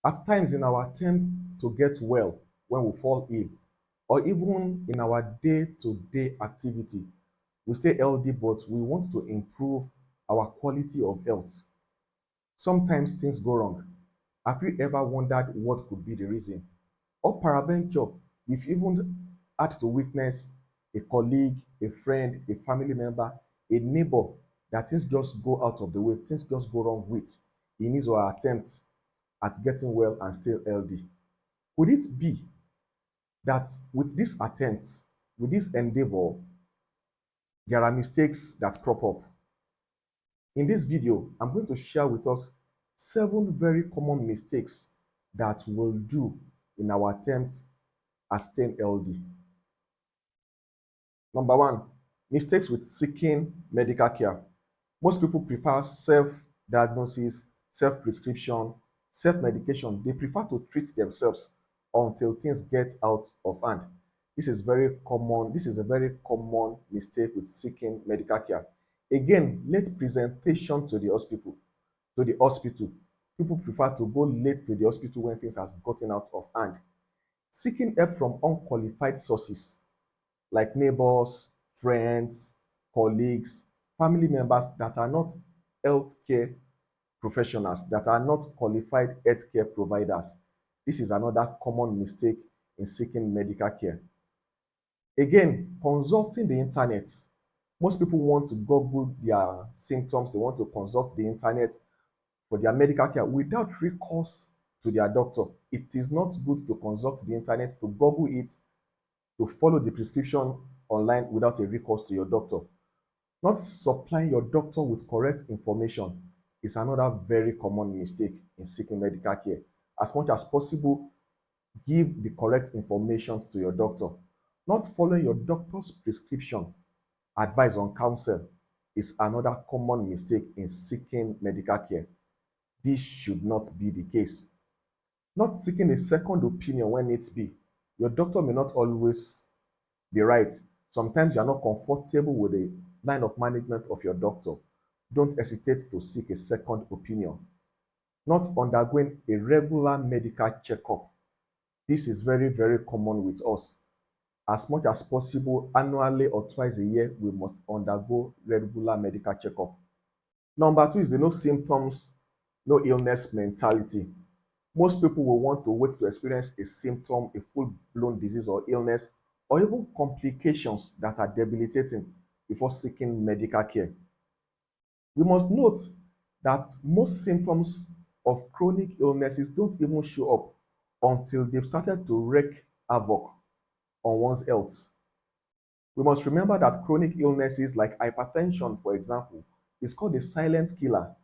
At times, in our attempt to get well when we fall ill, or even in our day-to-day activity, we stay healthy, but we want to improve our quality of health. Sometimes things go wrong. Have you ever wondered what could be the reason? Or peradventure, you've even had to witness a colleague, a friend, a family member, a neighbor that things just go out of the way, things just go wrong with in his or her attempts at getting well and still healthy. Could it be that with these attempts, with this endeavor, there are mistakes that crop up? In this video, I'm going to share with us 7 very common mistakes that we'll do in our attempts at staying healthy. Number one, mistakes with seeking medical care. Most people prefer self-diagnosis, self-prescription, self-medication. They prefer to treat themselves until things get out of hand. This is very common. This is a very common mistake with seeking medical care. Again, late presentation to the hospital. People prefer to go late to the hospital when things has gotten out of hand. Seeking help from unqualified sources like neighbors, friends, colleagues, family members that are not healthcare professionals, that are not qualified healthcare providers. This is another common mistake in seeking medical care. Again, consulting the internet. Most people want to Google their symptoms, they want to consult the internet for their medical care without recourse to their doctor. It is not good to consult the internet, to Google it, to follow the prescription online without a recourse to your doctor. Not supplying your doctor with correct information is another very common mistake in seeking medical care. As much as possible, give the correct information to your doctor. Not following your doctor's prescription, advice on counsel is another common mistake in seeking medical care. This should not be the case. Not seeking a second opinion when needs be. Your doctor may not always be right. Sometimes you are not comfortable with the line of management of your doctor. Don't hesitate to seek a second opinion. Not undergoing a regular medical checkup. This is very, very common with us. As much as possible, annually or twice a year, we must undergo regular medical checkup. Number two is the no symptoms, no illness mentality. Most people will want to wait to experience a symptom, a full-blown disease or illness, or even complications that are debilitating before seeking medical care. We must note that most symptoms of chronic illnesses don't even show up until they've started to wreak havoc on one's health. We must remember that chronic illnesses like hypertension, for example, is called a silent killer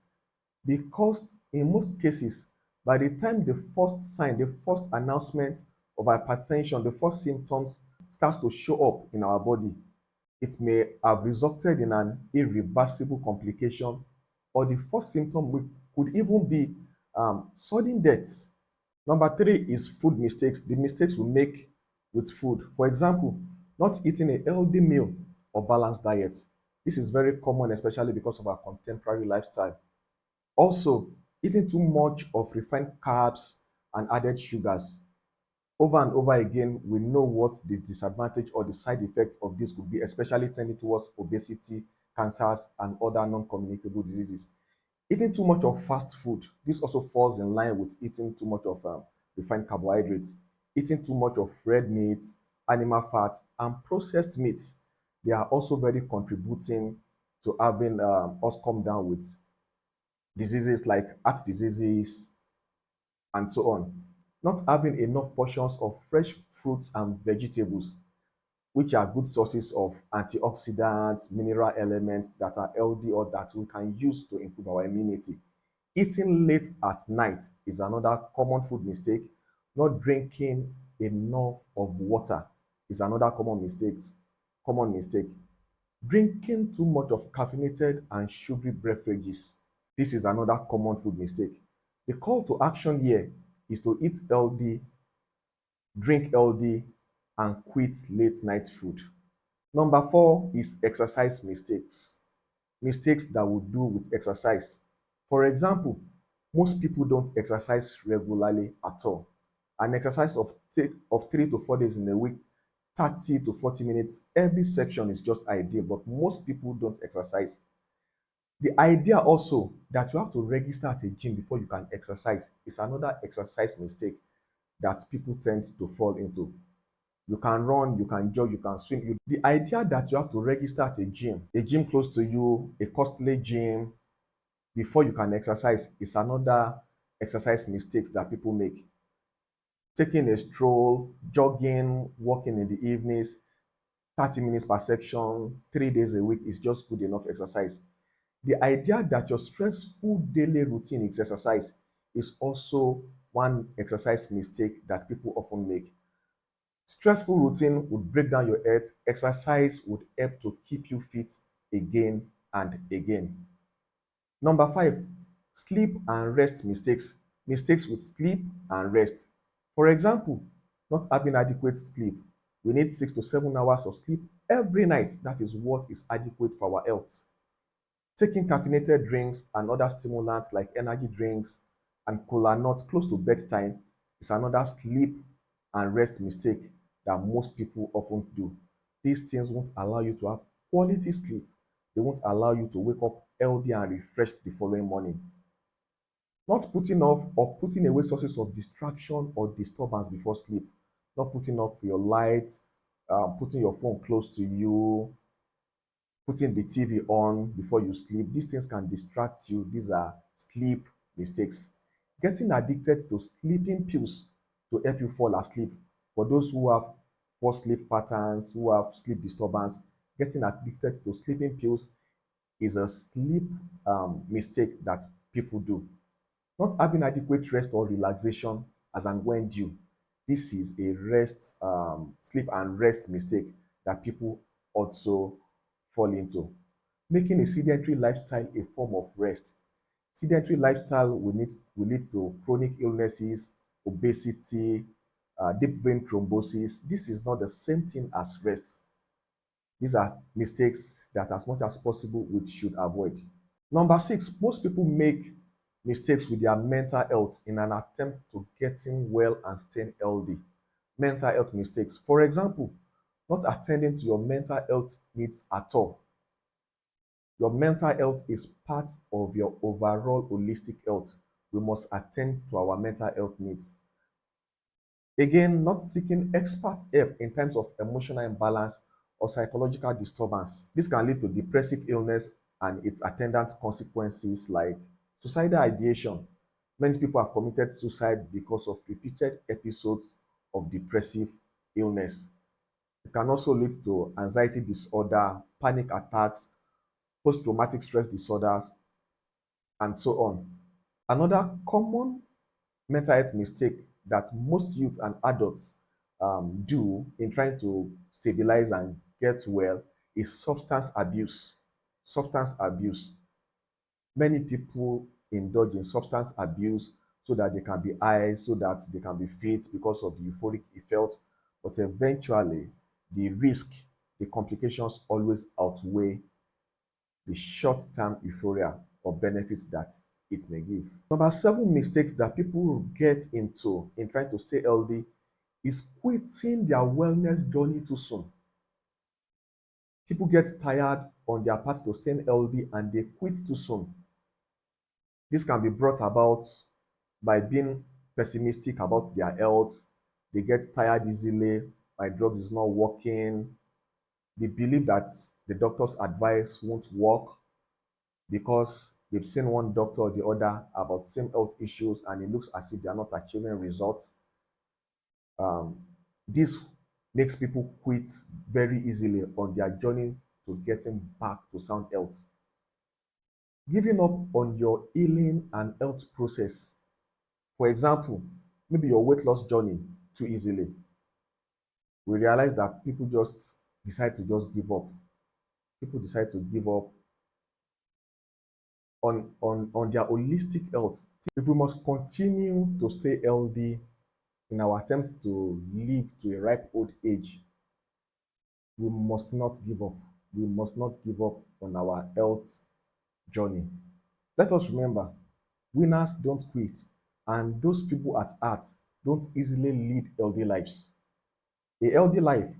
because in most cases, by the time the first sign, the first announcement of hypertension, the first symptoms starts to show up in our body, it may have resulted in an irreversible complication, or the first symptom could even be sudden death. Number three is food mistakes, the mistakes we make with food. For example, not eating a healthy meal or balanced diet. This is very common, especially because of our contemporary lifestyle. Also, eating too much of refined carbs and added sugars. Over and over again, we know what the disadvantage or the side effects of this could be, especially tending towards obesity, cancers, and other non-communicable diseases. Eating too much of fast food, this also falls in line with eating too much of refined carbohydrates. Eating too much of red meat, animal fat, and processed meats, they are also very contributing to having us come down with diseases like heart diseases and so on. Not having enough portions of fresh fruits and vegetables, which are good sources of antioxidants, mineral elements that are healthy or that we can use to improve our immunity. Eating late at night is another common food mistake. Not drinking enough of water is another common mistake. Drinking too much of caffeinated and sugary beverages. This is another common food mistake. The call to action here is to eat healthy, drink healthy, and quit late night food. Number four is exercise mistakes. Mistakes that we do with exercise. For example, Most people don't exercise regularly at all. An exercise of 3 to 4 days in a week, 30 to 40 minutes, every section is just ideal, but most people don't exercise. The idea also that you have to register at a gym before you can exercise is another exercise mistake that people tend to fall into. You can run, you can jog, you can swim. The idea that you have to register at a gym close to you, a costly gym, before you can exercise is another exercise mistakes that people make. Taking a stroll, jogging, walking in the evenings, 30 minutes per section, 3 days a week is just good enough exercise. The idea that your stressful daily routine is exercise is also one exercise mistake that people often make. Stressful routine would break down your health. Exercise would help to keep you fit again and again. Number five, sleep and rest mistakes. Mistakes with sleep and rest. For example, not having adequate sleep. We need 6 to 7 hours of sleep every night. That is what is adequate for our health. Taking caffeinated drinks and other stimulants like energy drinks and cola nuts close to bedtime is another sleep and rest mistake that most people often do. These things won't allow you to have quality sleep. They won't allow you to wake up healthy and refreshed the following morning. Not putting off or putting away sources of distraction or disturbance before sleep. Not putting off your lights, putting your phone close to you, putting the TV on before you sleep. These things can distract you. These are sleep mistakes. Getting addicted to sleeping pills to help you fall asleep. For those who have poor sleep patterns, who have sleep disturbance, getting addicted to sleeping pills is a sleep mistake that people do. Not having adequate rest or relaxation as and when due. This is a sleep and rest mistake that people also fall into. Making a sedentary lifestyle a form of rest. Sedentary lifestyle will lead to chronic illnesses, obesity, deep vein thrombosis. This is not the same thing as rest. These are mistakes that, as much as possible, we should avoid. Number six, most people make mistakes with their mental health in an attempt to getting well and staying healthy. Mental health mistakes. For example, not attending to your mental health needs at all. Your mental health is part of your overall holistic health. We must attend to our mental health needs. Again, not seeking expert help in terms of emotional imbalance or psychological disturbance. This can lead to depressive illness and its attendant consequences like suicidal ideation. Many people have committed suicide because of repeated episodes of depressive illness. It can also lead to anxiety disorder, panic attacks, post traumatic stress disorders, and so on. Another common mental health mistake that most youths and adults do in trying to stabilize and get well is substance abuse. Substance abuse. Many people indulge in substance abuse so that they can be high, so that they can be fit because of the euphoric effect. But eventually, the risk, the complications always outweigh the short-term euphoria or benefits that it may give. Number seven mistakes that people get into in trying to stay healthy is quitting their wellness journey too soon. People get tired on their path to staying healthy and they quit too soon. This can be brought about by being pessimistic about their health. They get tired easily. My drugs is not working. They believe that the doctor's advice won't work because they've seen one doctor or the other about same health issues and it looks as if they are not achieving results. This makes people quit very easily on their journey to getting back to sound health. Giving up on your healing and health process. For example, maybe your weight loss journey too easily. We realize that people just decide to just give up. People decide to give up on their holistic health. If we must continue to stay healthy in our attempts to live to a ripe old age, we must not give up. We must not give up on our health journey. Let us remember Winners don't quit, and those people at heart don't easily lead healthy lives. A healthy life,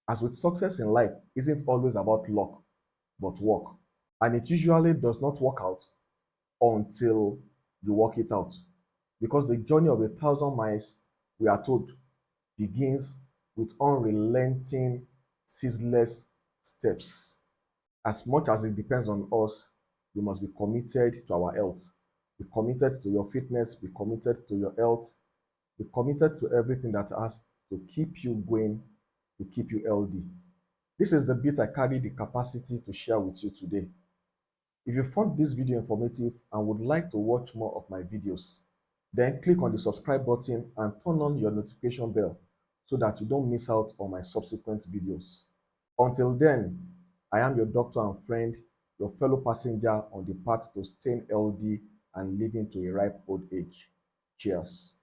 as with success in life, isn't always about luck, but work. And it usually does not work out until you work it out. Because the journey of 1,000 miles, we are told, begins with unrelenting, ceaseless steps. As much as it depends on us, we must be committed to our health. Be committed to your fitness, be committed to your health, be committed to everything that has to keep you going, to keep you healthy. This is the bit I carry the capacity to share with you today. If you found this video informative and would like to watch more of my videos, then click on the subscribe button and turn on your notification bell so that you don't miss out on my subsequent videos. Until then, I am your doctor and friend, your fellow passenger on the path to staying healthy and living to a ripe old age. Cheers.